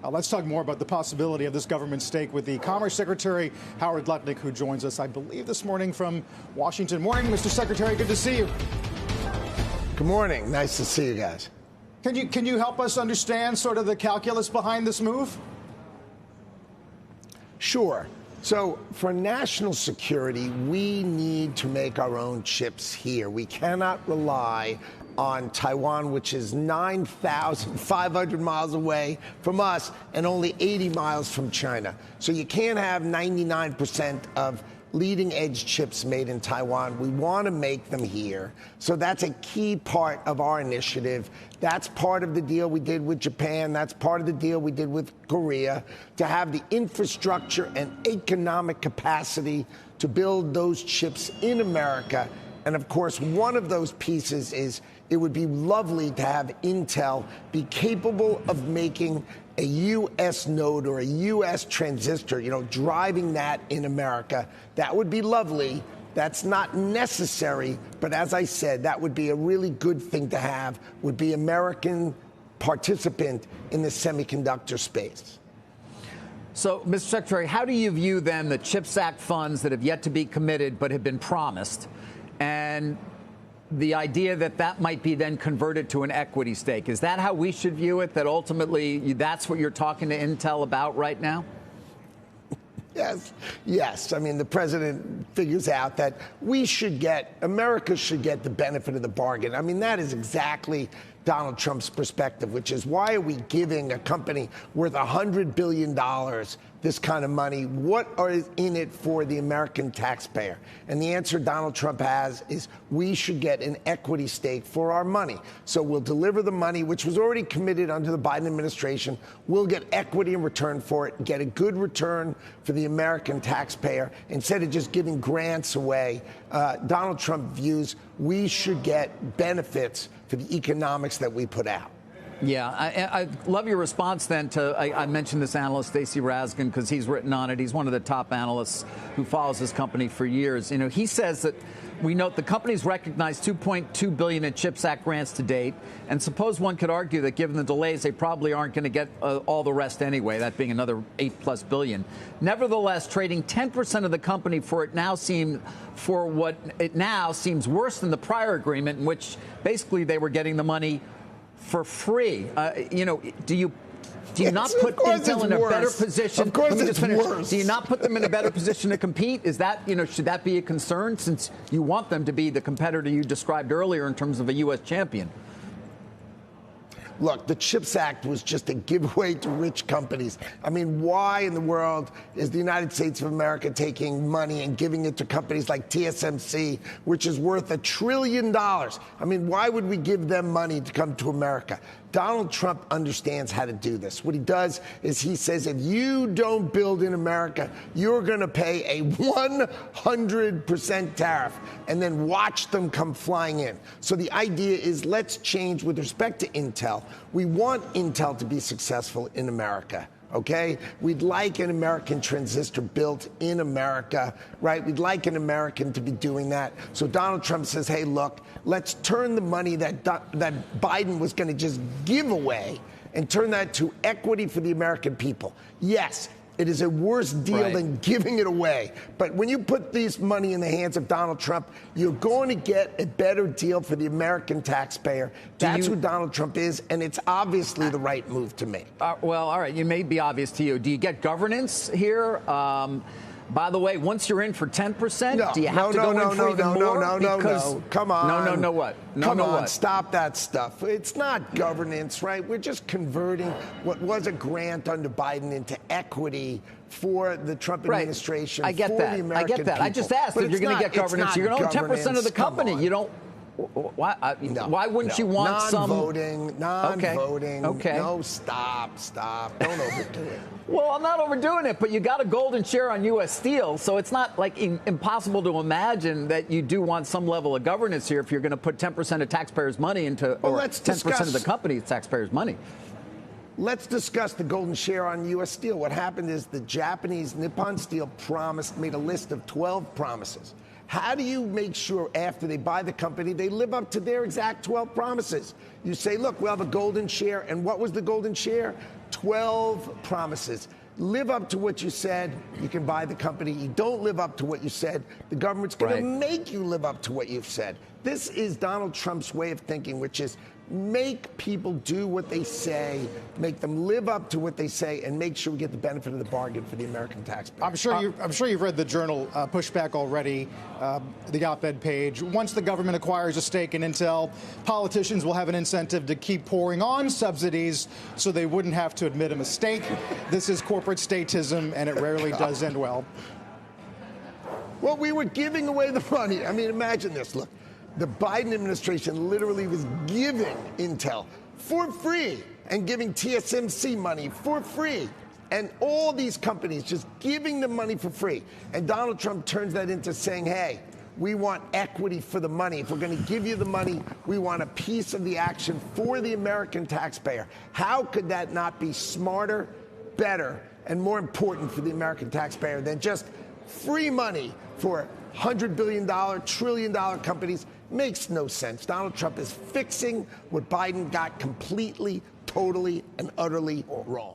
Let's talk more about the possibility of this government stake with the Commerce Secretary Howard Lutnick, who joins us, I believe, this morning from Washington. Morning, Mr. Secretary. Good to see you. Good morning. Nice to see you guys. Can you help us understand sort of the calculus behind this move? Sure. So for national security, we need to make our own chips here. We cannot rely on Taiwan, which is 9,500 miles away from us and only 80 miles from China. So you can't have 99% of leading edge chips made in Taiwan. We want to make them here. So that's a key part of our initiative. That's part of the deal we did with Japan. That's part of the deal we did with Korea, to have the infrastructure and economic capacity to build those chips in America. And of course, one of those pieces is it would be lovely to have Intel be capable of making a U.S. node or a U.S. transistor, driving that in America. That would be lovely. That's not necessary. But as I said, that would be a really good thing to have, would be American participant in the semiconductor space. So, Mr. Secretary, how do you view then the CHIPS Act funds that have yet to be committed but have been promised, and the idea that that might be then converted to an equity stake? Is that how we should view it, that ultimately that's what you're talking to Intel about right now? Yes. I mean, the president figures out that America should get the benefit of the bargain. I mean, that is exactly Donald Trump's perspective, which is, why are we giving a company worth $100 billion this kind of money? What is in it for the American taxpayer? And the answer Donald Trump has is, we should get an equity stake for our money. So we'll deliver the money, which was already committed under the Biden administration. We'll get equity in return for it, get a good return for the American taxpayer, instead of just giving grants away. Donald Trump views we should get benefits for the economics that we put out. Yeah, I love your response then to, I mentioned this analyst, Stacey Raskin, because he's written on it. He's one of the top analysts who follows this company for years. He says that we note the company's recognized $2.2 billion in CHIPS Act grants to date. And suppose one could argue that given the delays, they probably aren't going to get all the rest anyway, that being another $8+ billion. Nevertheless, trading 10% of the company for what it now seems worse than the prior agreement, in which basically they were getting the money for free. Do you not put Intel in a better position? Of course, it's worse. Do you not put them in a better position to compete? Is that, should that be a concern, since you want them to be the competitor you described earlier in terms of a U.S. champion? Look, the CHIPS Act was just a giveaway to rich companies. I mean, why in the world is the United States of America taking money and giving it to companies like TSMC, which is worth $1 trillion? I mean, why would we give them money to come to America? Donald Trump understands how to do this. What he does is he says, if you don't build in America, you're going to pay a 100% tariff, and then watch them come flying in. So the idea is, let's change with respect to Intel. We want Intel to be successful in America. Okay, we'd like an American transistor built in America, right? We'd like an American to be doing that. So Donald Trump says, hey, look, let's turn the money that Biden was going to just give away and turn that to equity for the American people. Yes, it is a worse deal than giving it away. But when you put this money in the hands of Donald Trump, you're going to get a better deal for the American taxpayer. That's who Donald Trump is, and it's obviously the right move to make. Well, all right, it may be obvious to you. Do you get governance here? By the way, once you're in for 10%, do you have to go in for even more? No. Come on. No, what? Come on, what? stop that stuff. It's not governance, right? We're just converting what was a grant under Biden into equity for the Trump administration. I get that. I get that. I just asked if you're going to get governance. You're going to own 10% of the company. You don't. Why wouldn't you want some non-voting? Okay. No, stop. Don't overdo it. Well, I'm not overdoing it, but you got a golden share on U.S. Steel, so it's not like impossible to imagine that you do want some level of governance here if you're going to put 10% of taxpayers' money into, or 10% of the company's taxpayers' money. Let's discuss the golden share on U.S. Steel. What happened is the Japanese Nippon Steel made a list of 12 promises. How do you make sure after they buy the company, they live up to their exact 12 promises? You say, look, we'll have a golden share. And what was the golden share? 12 promises. Live up to what you said, you can buy the company. You don't live up to what you said, the government's going to make you live up to what you've said. This is Donald Trump's way of thinking, which is make people do what they say, make them live up to what they say, and make sure we get the benefit of the bargain for the American taxpayer. I'm sure you've read the Journal pushback already, the op-ed page. Once the government acquires a stake in Intel, politicians will have an incentive to keep pouring on subsidies so they wouldn't have to admit a mistake. This is corporate statism, and it rarely does end well. Well, we were giving away the money. I mean, imagine this. Look. The Biden administration literally was giving Intel for free and giving TSMC money for free. And all these companies just giving them money for free. And Donald Trump turns that into saying, hey, we want equity for the money. If we're going to give you the money, we want a piece of the action for the American taxpayer. How could that not be smarter, better, and more important for the American taxpayer than just free money for $100 billion, $1 trillion companies? Makes no sense. Donald Trump is fixing what Biden got completely, totally, and utterly wrong.